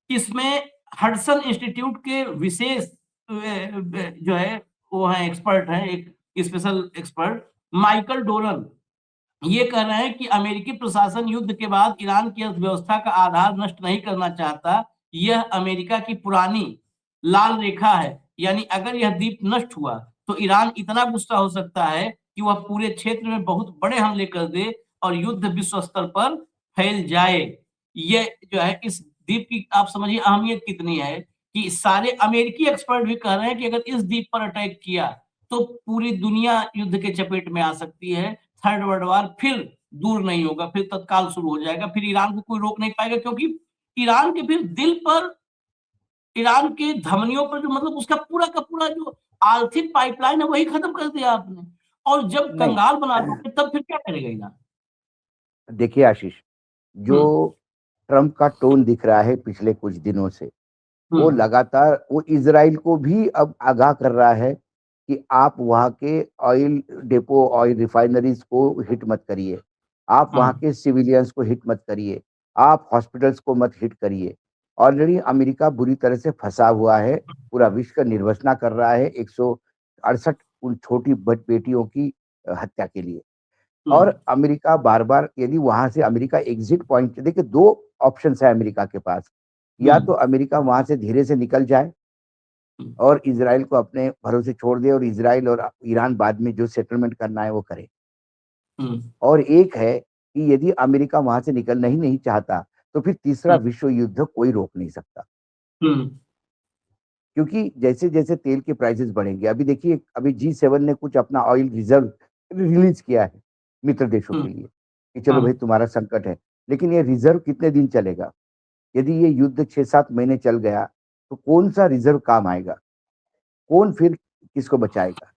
इसमें हडसन इंस्टीट्यूट के विशेष जो है वो है एक्सपर्ट है, एक स्पेशल एक्सपर्ट माइकल डोरन, ये कह रहे हैं कि अमेरिकी प्रशासन युद्ध के बाद ईरान की अर्थव्यवस्था का आधार नष्ट नहीं करना चाहता। यह अमेरिका की पुरानी लाल रेखा है, यानी अगर यह द्वीप नष्ट हुआ तो ईरान इतना गुस्सा हो सकता है कि वह पूरे क्षेत्र में बहुत बड़े हमले कर दे और युद्ध विश्व स्तर पर फैल जाए। ये जो है इस द्वीप की आप समझिए अहमियत कितनी है कि सारे अमेरिकी एक्सपर्ट भी कह रहे हैं कि अगर इस द्वीप पर अटैक किया तो पूरी दुनिया युद्ध के चपेट में आ सकती है। थर्ड वर्ल्ड वॉर फिर दूर नहीं होगा, फिर तत्काल शुरू हो जाएगा। फिर ईरान को कोई रोक नहीं पाएगा, क्योंकि ईरान के फिर दिल पर, ईरान के धमनियों पर जो मतलब उसका पूरा का पूरा जो आर्थिक पाइपलाइन है वही खत्म कर दिया आपने। और जब नहीं, कंगाल बना दोगे तब फिर क्या करेगा ईरान? देखिए आशीष, जो ट्रम्प का टोन दिख रहा है पिछले कुछ दिनों से, वो लगातार वो इजराइल को भी अब आगाह कर रहा है कि आप वहाँ के ऑयल डेपो, ऑयल रिफाइनरीज को हिट मत करिए, आप वहाँ के सिविलियंस को हिट मत करिए, आप हॉस्पिटल्स को मत हिट करिए। ऑलरेडी अमेरिका बुरी तरह से फंसा हुआ है, पूरा विश्व का निर्वसना कर रहा है 168 उन छोटी बेटियों की हत्या के लिए। और अमेरिका बार-बार, यदि वहां से अमेरिका एग्जिट पॉइंट, देखिए 2 ऑप्शंस है अमेरिका के पास, या तो अमेरिका वहां से धीरे से निकल जाए और इजराइल को अपने भरोसे छोड़ दे और इजराइल और ईरान बाद में जो सेटलमेंट करना है वो करे। और एक है कि यदि अमेरिका वहां से निकलना ही नहीं चाहता तो फिर तीसरा विश्व युद्ध कोई रोक नहीं सकता, क्योंकि जैसे-जैसे तेल के प्राइसेस बढ़ेंगे, अभी देखिए अभी G7 ने कुछ अपना ऑयल रिजर्व रिलीज किया है मित्र देशों के लिए कि चलो भाई तुम्हारा संकट है, लेकिन ये रिजर्व कितने दिन चलेगा? यदि ये युद्ध 6-7 महीने चल गया तो कौन-सा रिजर्व काम आएगा? कौन फिर किसको बचाएगा?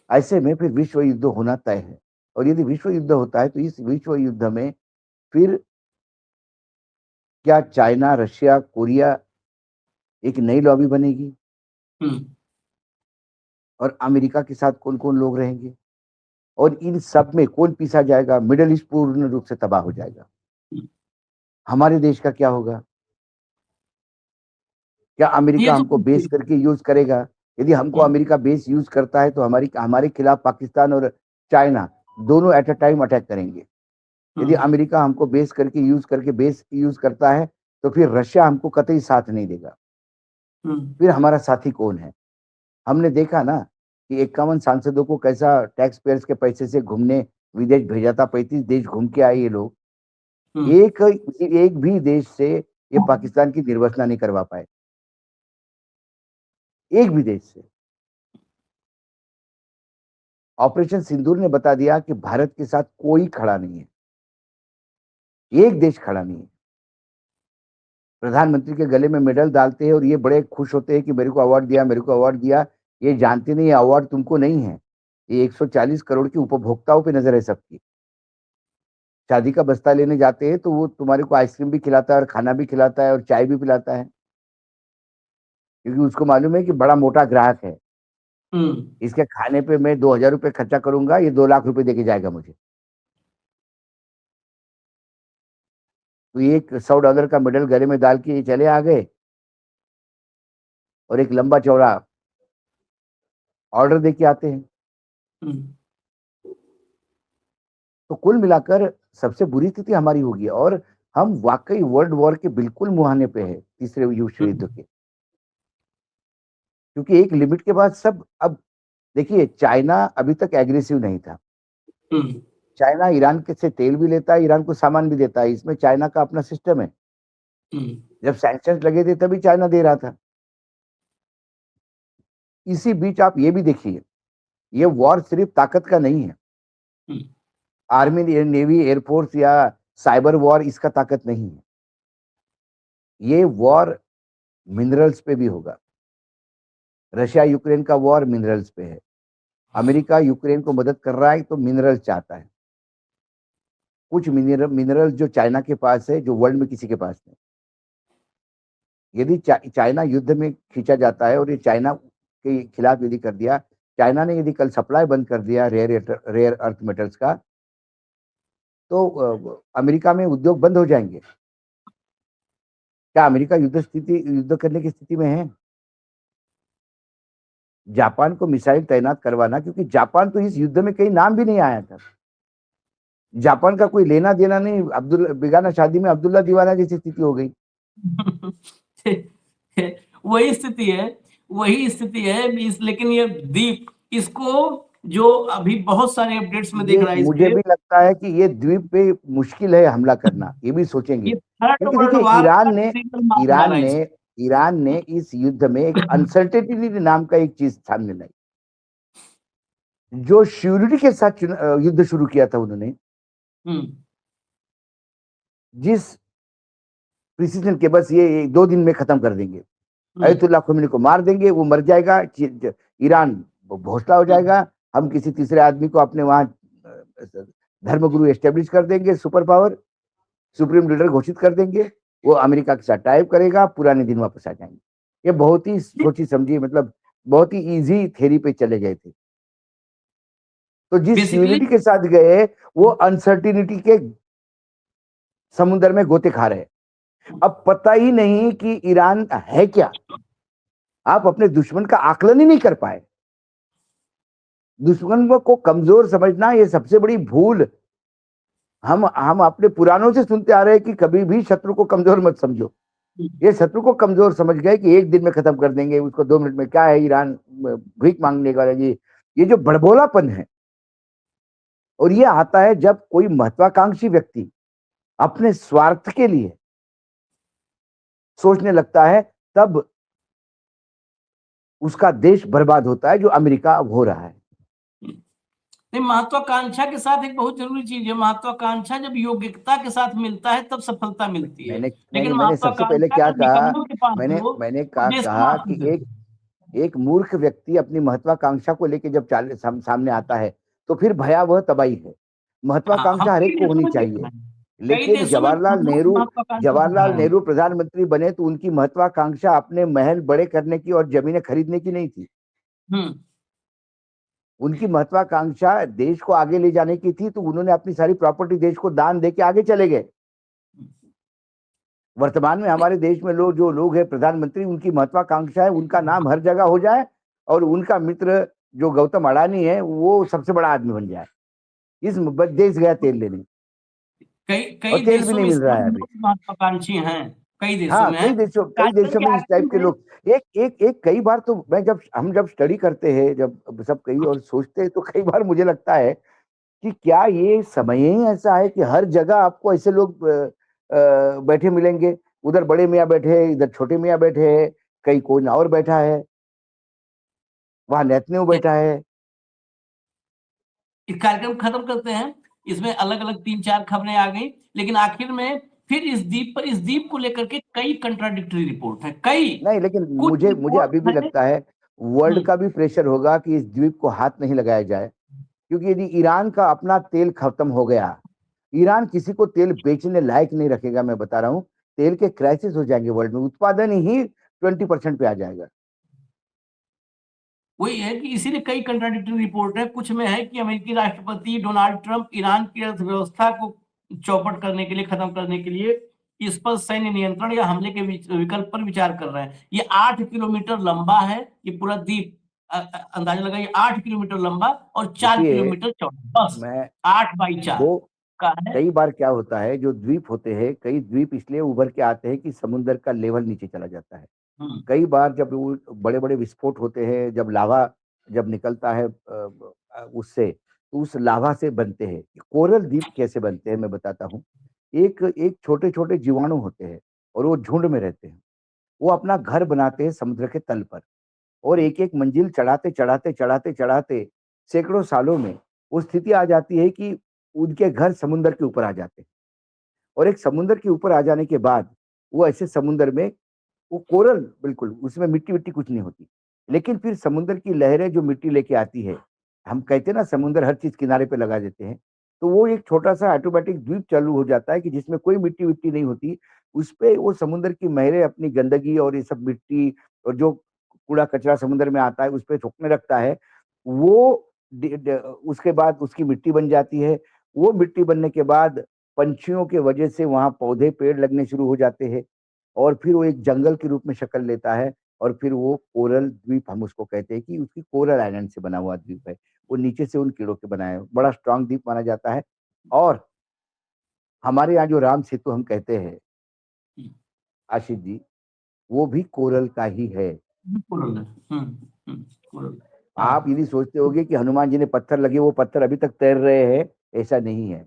ऐसे में फिर विश्व युद्ध होना तय है, और यदि विश्व युद्ध होता है तो इस विश्व युद्ध में फिर क्या चाइना, रशिया, कोरिया एक नई लॉबी बनेगी और अमेरिका के साथ कौन-कौन लोग रहेंगे? और इन सब में कौन पीसा जाएगा? मिडल ईस्ट पूर्ण रूप से तबाह हो जाएगा। हमारे देश का क्या होगा? क्या ये अमेरिका तो हमको बेस करके यूज़ करेगा? यदि हमको अमेरिका बेस यूज़ करता है तो हमारे खिलाफ पाकिस्तान और चाइना दोनों एट अ टाइम अटैक करेंगे। यदि अमेरिका हमको बेस यूज़ करता है तो फिर रशिया हमको कतई साथ नहीं देगा। फिर हमारा साथी कौन है? हमने देखा ना कि 51 सांसदों को कैसा टैक्स पेयर्स के पैसे से घूमने विदेश भेजा था, 35 देश घूम के आए ये लोग। एक भी देश से ये पाकिस्तान की निर्वसना नहीं करवा पाए। एक भी देश से। ऑपरेशन सिंदूर ने बता दिया कि भारत के साथ कोई खड़ा नहीं है। एक देश खड़ा नहीं है। प्रधानमंत्री के गले में मेडल डालते हैं और ये बड़े खुश होते हैं कि मेरे को अवार्ड दिया, मेरे को अवार्ड दिया। ये जानते नहीं, अवार्ड तुमको नहीं है। ये 140 करोड़ की उपभोक्ताओं पे नजर है सबकी। शादी का बस्ता लेने जाते हैं तो वो तुम्हारे को आइसक्रीम भी खिलाता है और खाना भी खिलाता है और चाय भी पिलाता है, क्योंकि उसको मालूम है कि बड़ा मोटा ग्राहक है। इसके खाने पे मैं 2000 रुपए खर्चा करूंगा, ये 2 लाख रुपए देके जाएगा मुझे। तो ये एक $100 का मेडल गले में डाल के ये चले आ गए और एक लंबा चौड़ा ऑर्डर देके आते हैं। तो कुल मिलाकर सबसे बुरी स्थिति हमारी होगी, और हम वाकई वर्ल्ड वॉर के बिल्कुल मुहाने पे है, तीसरे विश्व युद्ध के। क्योंकि एक लिमिट के बाद सब, अब देखिए चाइना अभी तक एग्रेसिव नहीं था। चाइना ईरान के से तेल भी लेता है, ईरान को सामान भी देता है, इसमें चाइना का अपना सिस्टम है। जब सैंक्शंस लगे थे तभी चाइना दे रहा था। इसी बीच आप ये भी देखिए, ये वॉर सिर्फ ताकत का नहीं है। आर्मी, नेवी, एयरफोर्स या साइबर वॉर इसका ताकत नहीं है। ये वॉर मिनरल्स पे भी होगा। रशिया यूक्रेन का वॉर मिनरल्स पे है। अमेरिका यूक्रेन को मदद कर रहा है तो मिनरल्स चाहता है। कुछ मिनरल्स जो चाइना के पास है, जो वर्ल्ड में किसी के पास नहीं। यदि चाइना युद्ध में खींचा जाता है और ये चाइना के खिलाफ यदि कर दिया, चाइना ने यदि कल सप्लाई बंद कर दिया रेयर अर्थ मेटल्स का, तो अमेरिका में उद्योग बंद हो जाएंगे। क्या अमेरिका युद्ध करने की स्थिति में है? जापान को मिसाइल तैनात करवाना, क्योंकि जापान तो इस युद्ध में कहीं नाम भी नहीं आया था। जापान का कोई लेना देना नहीं, बेगाना शादी में अब्दुल्ला दीवाना जैसी स्थिति हो गई। वही स्थिति है, लेकिन ये द्वीप, इसको जो अभी बहुत सारे अपडेट्स में देख रहा है इस मुझे पे, भी लगता है कि ये द्वीप पे मुश्किल है हमला करना, ये भी सोचेंगे। ये थर्ड क्योंकि वर्ल्ड देखिए वार का सिग्नल मारने वाला है इसको। ईरान ने इस युद्ध में एक अनसर्टेनिटी नाम का एक चीज सामने लाई, जो श्योरिटी के साथ युद्ध शुरू किया था उन्होंने, जिस प्रिसीजन के बस ये 2 दिन में खत्म कर देंगे, अयतुल्ला खोमेनी को मार देंगे, वो मर जाएगा, ईरान भोसला हो जाएगा, हम किसी तीसरे आदमी को अपने वहां धर्मगुरु एस्टेब्लिश कर देंगे, सुपर पावर, सुप्रीम लीडर घोषित कर देंगे, वो अमेरिका के साथ टाइप करेगा, पुराने दिन वापस आ जाएंगे। ये बहुत ही सोची समझी, मतलब बहुत ही इजी थ्योरी पे चले गए थे। तो जिस श्योरिटी के साथ गए वो अनसर्टिनिटी के समुद्र में गोते खा रहे हैं। अब पता ही नहीं कि ईरान है क्या। आप अपने दुश्मन का आकलन ही नहीं कर पाए। दुश्मन को कमजोर समझना ये सबसे बड़ी भूल। हम अपने पुरानों से सुनते आ रहे हैं कि कभी भी शत्रु को कमजोर मत समझो। ये शत्रु को कमजोर समझ गए कि एक दिन में खत्म कर देंगे उसको, 2 मिनट में, क्या है ईरान भीख मांगने का। ये जो बड़बोलापन है, और ये आता है जब कोई महत्वाकांक्षी व्यक्ति अपने स्वार्थ के लिए सोचने लगता है, तब उसका देश बर्बाद होता है, जो अमेरिका अब हो रहा है। नहीं, महत्वाकांक्षा के साथ एक बहुत जरूरी चीज है, महत्वाकांक्षा जब योग्यता के साथ मिलता है तब सफलता मिलती है। लेकिन मैंने सबसे पहले महत्वाकांक्षा क्या अगर कहा, निकम्मों के पास हो मैंने तो देश को कहा नाकाम कि कर देगा। एक मूर्ख व्यक्ति अपनी महत्वाकांक्षा को लेकर जब सामने आता है, तो फिर भयावह तबाही है। हाँ, हम महत्वाकांक्षा हर कई एक को देशों होनी में देख चाहिए। रहे हैं, कई लेकिन देशों में बहुत महत्वाकांक्षा दिखा रहे हैं। प्रधानमंत्री बने तो उनकी महत्वाकांक्षा अपने महल बड़े करने की और जमीनें खरीदने की नहीं थी। हम्म उनकी महत्वाकांक्षा देश को आगे ले जाने की थी, तो उन्होंने अपनी सारी प्रॉपर्टी देश को दान देके आगे चले गए। वर्तमान में हमारे देश में जो लोग हैं प्रधानमंत्री, उनकी महत्वाकांक्षा है उनका नाम हर जगह हो जाए, और उनका मित्र जो गौतम अडानी है वो सबसे बड़ा आदमी बन जाए। इस देश गया तेल लेने, कई और कई तेल भी देशों नहीं में इस मिल रहा तरह है के अभी। लोग महत्वाकांक्षी हैं, कई देशों हाँ, में है। कई आजकल देशों के में इस टाइप के आखिर में लोग, एक कई बार तो मैं हम जब स्टडी करते हैं, जब सब कई और सोचते हैं, तो कई बार मुझे लगता है कि क्या ये समय ही ऐसा है कि हर जगह आपको ऐसे लोग बैठे मिलेंगे। उधर बड़े मियाँ बैठे हैं, इधर छोटे मियाँ बैठे हैं, कहीं कोई और बैठा है, वहां नेतन्याहू बैठा है। इस कार्यक्रम खत्म करते हैं, इसमें अलग अलग 3-4 खबरें आ गई, लेकिन आखिर में फिर इस द्वीप को लेकर के कई कंट्राडिक्टरी रिपोर्ट है, कई नहीं, लेकिन कुछ मुझे रिपोर्ट अभी भी है। लगता है वर्ल्ड का भी प्रेशर होगा कि इस द्वीप को हाथ नहीं लगाया जाए, क्योंकि यदि ईरान का अपना तेल खत्म हो गया, ईरान किसी को तेल बेचने लायक नहीं रखेगा। मैं बता रहा हूं, तेल के क्राइसिस हो जाएंगे वर्ल्ड में, उत्पादन ही 20% पे आ जाएगा। वही है कि इसीलिए कई कंट्राडिक्टरी रिपोर्ट है। कुछ में है कि अमेरिकी राष्ट्रपति डोनाल्ड ट्रंप ईरान की अर्थव्यवस्था को चौपट करने के लिए, खत्म करने के लिए इस पर सैन्य नियंत्रण या हमले के विकल्प पर विचार कर रहे हैं। ये 8 किलोमीटर लंबा है, ये पूरा द्वीप, अंदाजा लगाइए 8 किलोमीटर लंबा और 4 देखिए, किलोमीटर चौड़ा, बस मैं 8x4 दो का है। कई बार क्या होता है, जो द्वीप होते हैं, कई द्वीप इसलिए उभर के आते हैं कि समुद्र का लेवल नीचे चला जाता है। हम्म कई बार जब वो बड़े बड़े विस्फोट होते हैं, जब लावा जब निकलता है उससे, तो उस लावा से बनते हैं। कोरल द्वीप कैसे बनते हैं मैं बताता हूँ। एक एक छोटे छोटे जीवाणु होते हैं, और वो झुंड में रहते हैं। वो अपना घर बनाते हैं समुद्र के तल पर, और एक एक मंजिल चढ़ाते चढ़ाते चढ़ाते चढ़ाते सैकड़ों सालों में वो स्थिति आ जाती है कि उनके घर समुद्र के ऊपर आ जाते हैं। और एक समुद्र के ऊपर आ जाने के बाद वो ऐसे समुद्र में, वो कोरल बिल्कुल, उसमें मिट्टी विट्टी कुछ नहीं होती। लेकिन फिर समुद्र की लहरें जो मिट्टी लेके आती है, हम कहते हैं ना समुद्र हर चीज किनारे पे लगा देते हैं, तो वो एक छोटा सा ऑटोमेटिक द्वीप चालू हो जाता है कि जिसमें कोई मिट्टी विट्टी नहीं होती। उस पे वो समुद्र की लहरें अपनी गंदगी और ये सब मिट्टी और जो कूड़ा कचरा समुद्र में आता है उस पे थूकने लगता है। वो उसके बाद उसकी मिट्टी बन जाती है। वो मिट्टी बनने के बाद पंछियों के वजह से वहां पौधे पेड़ लगने शुरू हो जाते हैं, और फिर वो एक जंगल के रूप में शक्ल लेता है। और फिर वो कोरल द्वीप हम उसको कहते हैं कि उसकी कोरल आइलैंड से बना हुआ द्वीप है। वो नीचे से उन कीड़ों के बनाए बड़ा स्ट्रांग द्वीप माना जाता है। और हमारे यहाँ जो राम सेतु हम कहते हैं आशीष जी, वो भी कोरल का ही है। कोरल है। कोरल। आप हाँ, यदि सोचते होगे कि हनुमान जी ने पत्थर लगे, वो पत्थर अभी तक तैर रहे हैं, ऐसा नहीं है।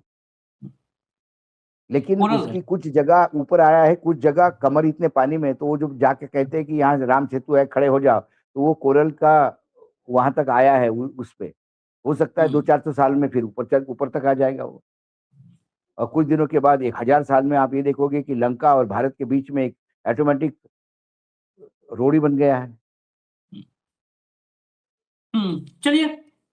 लेकिन कोरल है। उसकी कुछ जगह ऊपर आया है, कुछ जगह कमर इतने पानी में, तो वो जो जाके कहते हैं कि यहाँ राम सेतु है, खड़े हो जाओ, तो वो कोरल का वहां तक आया है। उस पे हो सकता है हम्म 200-400 साल में फिर ऊपर तक आ जाएगा वो। और कुछ दिनों के बाद 1000 साल में आप ये देखोगे कि लंका और भारत के बीच में एक ऑटोमेटिक रोड ही बन गया है। चलिए,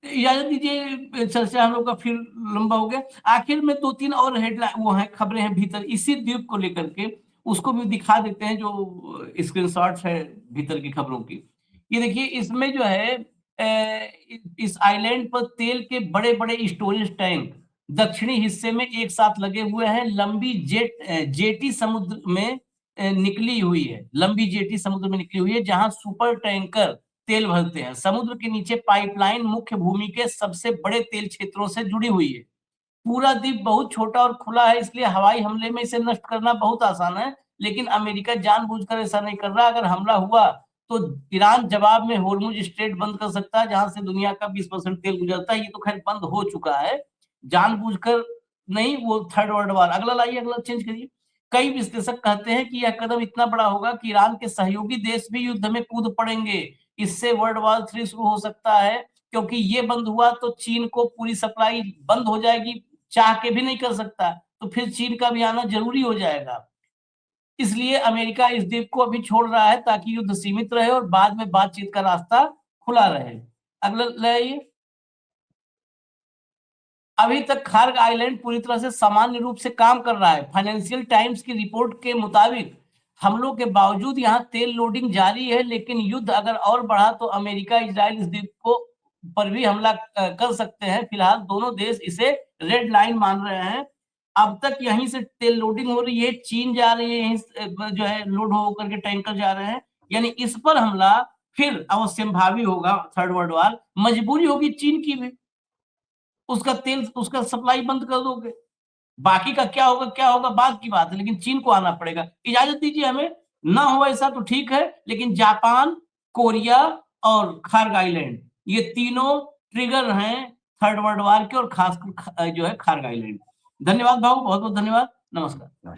इजाजत दीजिए, चर्चा हम लोग का फिर लंबा हो गया। आखिर में 2-3 और हेडलाइन वो हैं, खबरें हैं भीतर इसी द्वीप को लेकर के, उसको भी दिखा देते हैं, जो स्क्रीनशॉट्स है भीतर की खबरों की। ये देखिए, इसमें जो है इस आइलैंड पर तेल के बड़े बड़े स्टोरेज टैंक दक्षिणी हिस्से में एक साथ लगे हुए हैं। लंबी जेटी समुद्र में निकली हुई है, लंबी जेटी समुद्र में निकली हुई है, जहां सुपर टैंकर तेल भरते हैं। समुद्र के नीचे पाइपलाइन मुख्य भूमि के सबसे बड़े तेल क्षेत्रों से जुड़ी हुई है। पूरा द्वीप बहुत छोटा और खुला है, इसलिए हवाई हमले में इसे नष्ट करना बहुत आसान है, लेकिन अमेरिका जानबूझकर ऐसा नहीं कर रहा। अगर हमला हुआ तो ईरान जवाब में होर्मुज स्ट्रेट बंद कर सकता है, जहां से दुनिया का 20% तेल गुजरता है। ये तो खैर बंद हो चुका है, जानबूझकर नहीं, वो थर्ड वर्ल्ड वार। अगला लाइए, अगला चेंज करिए। कई विश्लेषक कहते हैं कि यह कदम इतना बड़ा होगा कि ईरान के सहयोगी देश भी युद्ध में कूद पड़ेंगे। इससे वर्ल्ड वॉर 3 शुरू हो सकता है, क्योंकि ये बंद हुआ तो चीन को पूरी सप्लाई बंद हो जाएगी, चाह के भी नहीं कर सकता, तो फिर चीन का भी आना जरूरी हो जाएगा। इसलिए अमेरिका इस द्वीप को अभी छोड़ रहा है ताकि युद्ध सीमित रहे और बाद में बातचीत का रास्ता खुला रहे। अगला लाइए। अभी तक खार्ग आइलैंड पूरी तरह से सामान्य रूप से काम कर रहा है। फाइनेंशियल टाइम्स की रिपोर्ट के मुताबिक हमलों के बावजूद यहाँ तेल लोडिंग जारी है, लेकिन युद्ध अगर और बढ़ा तो अमेरिका इजराइल इस द्वीप को पर भी हमला कर सकते हैं। फिलहाल दोनों देश इसे रेड लाइन मान रहे हैं। अब तक यहीं से तेल लोडिंग हो रही है, चीन जा रही है, यहीं जो है लोड होकर के टैंकर जा रहे हैं, यानी इस पर हमला फिर अवश्यंभावी होगा। थर्ड वर्ल्ड वार मजबूरी होगी चीन की भी, उसका तेल उसका सप्लाई बंद कर दोगे। बाकी का क्या होगा बात की बात है, लेकिन चीन को आना पड़ेगा। इजाजत दीजिए हमें, ना हो ऐसा तो ठीक है, लेकिन जापान, कोरिया और खार्ग आइलैंड ये तीनों ट्रिगर हैं थर्ड वर्ल्ड वार के, और खासकर जो है खार्ग आइलैंड। धन्यवाद भाऊ, बहुत बहुत धन्यवाद। नमस्कार।